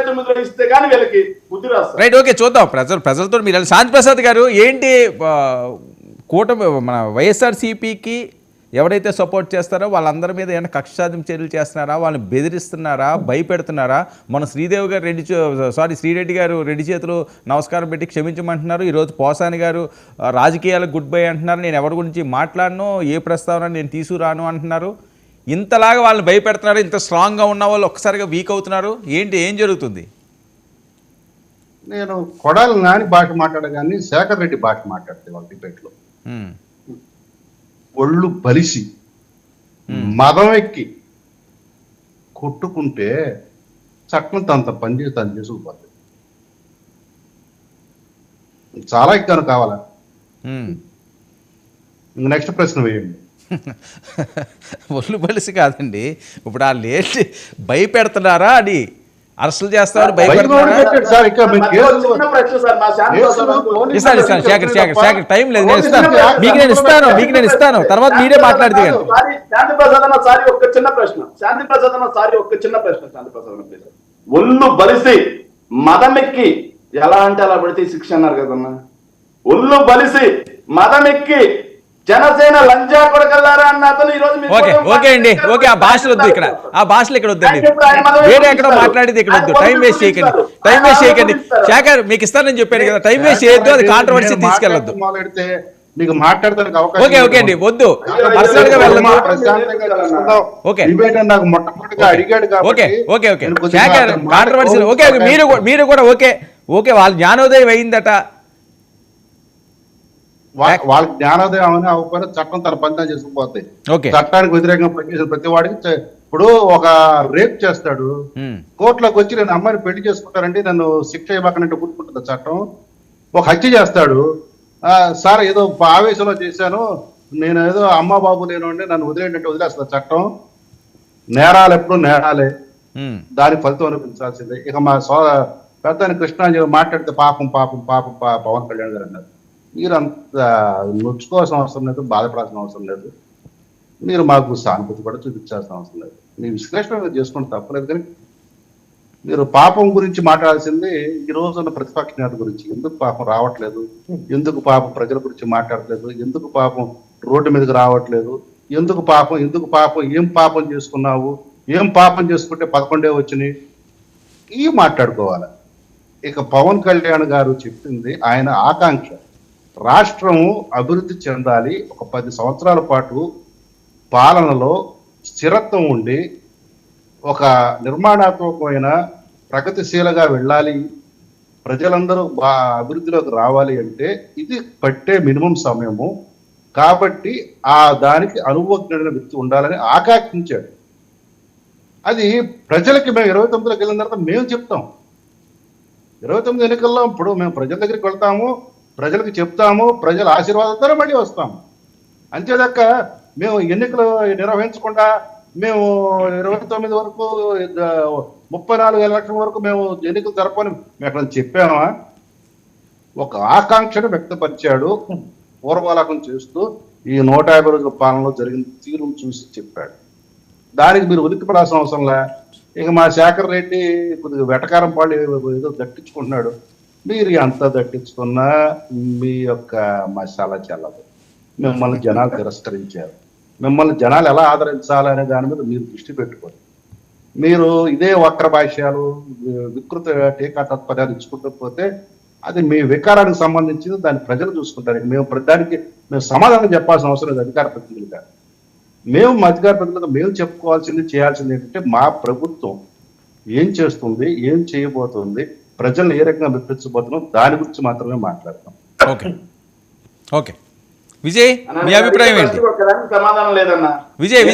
2029లో ఇస్తే కానీ వీళ్ళకి బుద్ధి రాస్తారు. రైట్, ఓకే, చూద్దాం ప్రజలతో మీరు. శాంతి ప్రసాద్ గారు, ఏంటి కూటమి మన వైఎస్ఆర్సీపీకి ఎవరైతే సపోర్ట్ చేస్తారో వాళ్ళందరి మీద ఏమైనా కక్ష సాధింపు చర్యలు చేస్తున్నారా, వాళ్ళని బెదిరిస్తున్నారా, భయపెడుతున్నారా? మన శ్రీరెడ్డి గారు రెడ్డి చేతులు నమస్కారం పెట్టి క్షమించమంటున్నారు. ఈరోజు పోసాని గారు రాజకీయాలకు గుడ్ బై అంటున్నారు. నేను ఎవరి గురించి మాట్లాడను, ఏ ప్రస్తావన నేను తీసుకురాను అంటున్నారు. ఇంతలాగా వాళ్ళని భయపెడుతున్నారు. ఇంత స్ట్రాంగ్గా ఉన్న వాళ్ళు ఒక్కసారిగా వీక్ అవుతున్నారు. ఏం జరుగుతుంది? నేను కొడాలి నాని భాష మాట్లాడగానే శేఖర్ రెడ్డి భాష మాట్లాడితే వాళ్ళ డిబేట్లో ఒళ్ళు బలిసి మదం ఎక్కి కొట్టుకుంటే చట్టం తనంత పనిచేసి తను చేసుకుపోతుంది. చాలా ఎక్కువ కావాలా? నెక్స్ట్ ప్రశ్న వేయండి. ఒళ్ళు బలిసి కాదండి, ఇప్పుడు ఆ లేట్ భయపెడుతున్నారా, అది అరెస్టులు చేస్తారు, భయపెడుతున్నారా? ఇస్తాను శేఖర్, టైం లేదు, నేను ఇస్తాను, మీకు నేను ఇస్తాను, తర్వాత మీరే మాట్లాడితే. శాంతి ప్రసాద్ అన్న సారి ఒక చిన్న ప్రశ్న. ఒళ్ళు బలిసి మదమెక్కి ఎలా అంటే అలా పడితే శిక్ష అన్నారు కదన్నా. ఒళ్ళు బలిసి మదమెక్కి జనసేన లంజా కొడకల్లారా అన్న అతను ఈ రోజు ఓకే అండి, ఓకే, ఆ భాషలు వద్దు, ఇక్కడ ఆ భాషలు ఇక్కడ వద్దండి, వేరే ఎక్కడో మాట్లాడేది ఇక్కడ వద్దు. టైం వేస్ట్ చేయకండి. శేఖర్, మీకు ఇస్తానని చెప్పాను కదా, టైం వేస్ట్ చేయొద్దు, అది కాంట్రవర్సీ తీసుకెళ్ళొద్దు. మీకు మాట్లాడడానికి అవకాశం. ఓకే అండి, వద్దు, పర్సనల్ గా వెళ్ళదు. Okay Shekhar, controversy. ఓకే, మీరు కూడా ఓకే, వాళ్ళ జ్ఞానోదయం అయిందట. వాళ్ళకి జ్ఞానోదయం అని అవ్వకపోతే చట్టం తన పని చేసుకుపోతాయి. చట్టానికి వ్యతిరేకంగా పనిచేసిన ప్రతి వాడికి ఇప్పుడు ఒక రేప్ చేస్తాడు, కోర్టులోకి వచ్చి నేను అమ్మాయిని పెళ్లి చేసుకుంటానంటే నన్ను శిక్ష ఇవ్వకనంటే కూర్చుంటుంది చట్టం. ఒక హత్య చేస్తాడు, సార్ ఏదో ఆవేశంలో చేశాను, నేను ఏదో అమ్మ బాబు నేను నన్ను వదిలేంటే వదిలేస్తుంది చట్టం. నేరాలు ఎప్పుడు నేరాలే, దాని ఫలితం అనిపించాల్సిందే. ఇక మా పెద్ద కృష్ణాంజలి మాట్లాడితే పాపం పవన్ కళ్యాణ్ గారు అన్నారు. మీరు అంత నొచ్చుకోవాల్సిన అవసరం లేదు, బాధపడాల్సిన అవసరం లేదు, మీరు మాకు సానుభూతి కూడా చూపించాల్సిన అవసరం లేదు. మీ విశ్లేషణ చేసుకుంటే తప్పలేదు, కానీ మీరు పాపం గురించి మాట్లాడాల్సింది ఈ రోజు ఉన్న ప్రతిపక్ష నేత గురించి. ఎందుకు పాపం రావట్లేదు, ఎందుకు పాపం ప్రజల గురించి మాట్లాడట్లేదు, ఎందుకు పాపం రోడ్డు మీదకి రావట్లేదు, ఎందుకు పాపం ఏం పాపం చేసుకున్నావు, ఏం పాపం చేసుకుంటే 11 వచ్చినాయి, ఇవి మాట్లాడుకోవాలి. ఇక పవన్ కళ్యాణ్ గారు చెప్పింది ఆయన ఆకాంక్ష, రాష్ట్రము అభివృద్ధి చెందాలి, ఒక 10 సంవత్సరాల పాటు పాలనలో స్థిరత్వం ఉండి ఒక నిర్మాణాత్మకమైన ప్రగతిశీలగా వెళ్ళాలి, ప్రజలందరూ అభివృద్ధిలోకి రావాలి అంటే ఇది పట్టే మినిమం సమయము. కాబట్టి దానికి అనుభవజ్ఞుడైన వ్యక్తి ఉండాలని ఆకాంక్షించాడు. అది ప్రజలకి మేము 29లోకి వెళ్ళిన తర్వాత మేము చెప్తాం. 29 ఎన్నికల్లో ఇప్పుడు మేము ప్రజల దగ్గరికి వెళ్తాము, ప్రజలకు చెప్తాము, ప్రజల ఆశీర్వాదంతో మళ్ళీ వస్తాము. అంతేదాకా మేము ఎన్నికలు నిర్వహించకుండా మేము 29 వరకు 34,000 లక్షల వరకు మేము ఎన్నికలు జరపని మేము ఎక్కడ చెప్పామా? ఒక ఆకాంక్షను వ్యక్తపరిచాడు, పూర్వాలోకం చేస్తూ ఈ 150 రోజుల పాలనలో జరిగిన తీరును చూసి చెప్పాడు. దానికి మీరు ఉలిక్కిపడాల్సిన అవసరంలా. ఇక మా శేఖర్ రెడ్డి కొద్దిగా వెటకారం పాళ్ళు ఏదో దట్టించుకుంటున్నాడు. మీరు ఎంత దట్టించుకున్నా మీ యొక్క మసాలా చెల్లదు. మిమ్మల్ని జనాలు తిరస్కరించారు. మిమ్మల్ని జనాలు ఎలా ఆదరించాలనే దాని మీద మీరు దృష్టి పెట్టుకోండి. మీరు ఇదే వక్ర భాష్యాలు, వికృత టీకా తత్పర్యాలు ఇచ్చుకుంటూ పోతే అది మీ వికారానికి సంబంధించింది, దాన్ని ప్రజలు చూసుకుంటారు. మేము సమాధానం చెప్పాల్సిన అవసరం లేదు అధికార ప్రతినిధులుగా. మా అధికార ప్రతినిధులుగా మేము చెప్పుకోవాల్సింది, చేయాల్సింది ఏంటంటే మా ప్రభుత్వం ఏం చేస్తుంది, ఏం చేయబోతుంది, ప్రజలను ఏ రకంగా మెప్పించబోతున్నాం, దాని గురించి మాత్రమే మాట్లాడతాం. ఓకే విజయ్, మీ అభిప్రాయం ఏంటి? సమాధానం లేదన్నా. విజయ్